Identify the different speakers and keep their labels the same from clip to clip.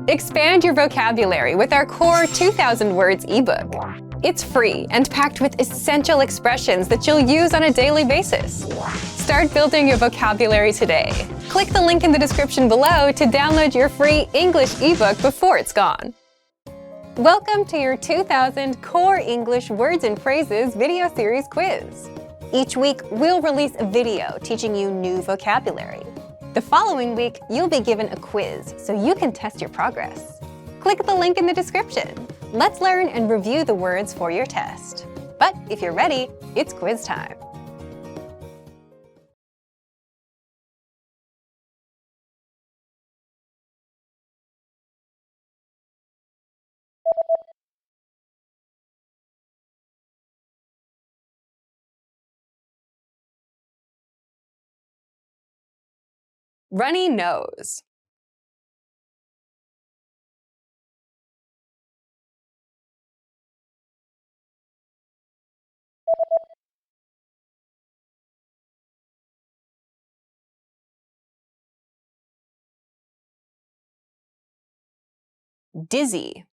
Speaker 1: Expand your vocabulary with our core 2,000 words ebook. It's free and packed with essential expressions that you'll use on a daily basis. Start building your vocabulary today. Click the link in the description below to download your free English ebook before it's gone. Welcome to your 2000 Core English Words and Phrases video series quiz. Each week, we'll release a video teaching you new vocabulary. The following week, you'll be given a quiz so you can test your progress. Click the link in the description. Let's learn and review the words for your test. But if you're ready, it's quiz time. Runny nose. Dizzy.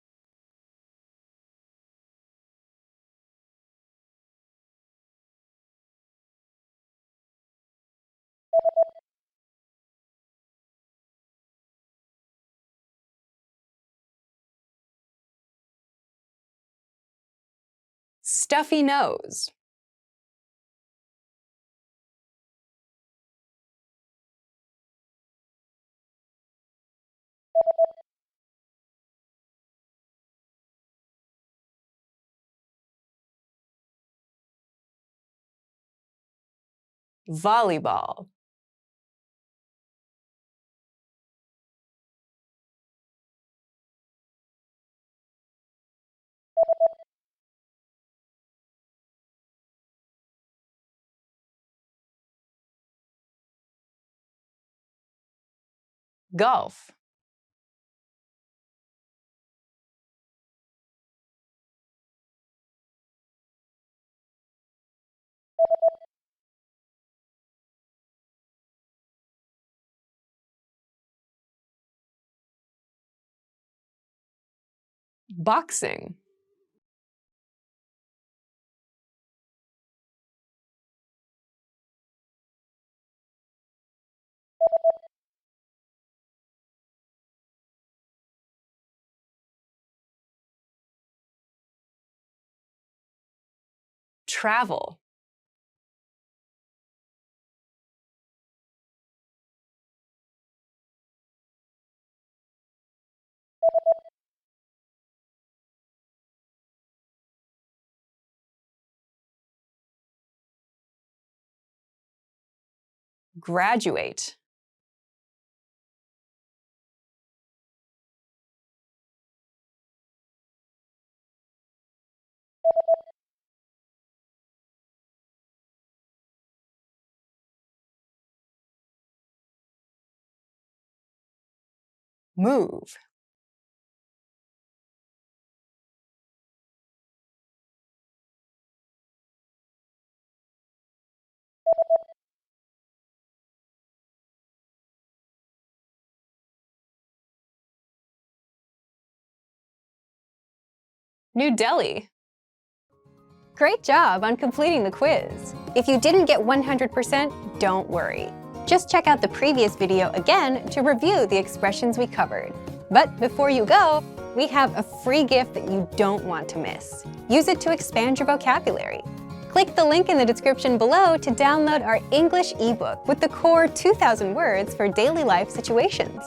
Speaker 1: Stuffy nose. Volleyball. Golf. Boxing. Travel. Graduate. Move. New Delhi. Great job on completing the quiz. If you didn't get 100%, don't worry. Just check out the previous video again to review the expressions we covered. But before you go, we have a free gift that you don't want to miss. Use it to expand your vocabulary. Click the link in the description below to download our English ebook with the core 2,000 words for daily life situations.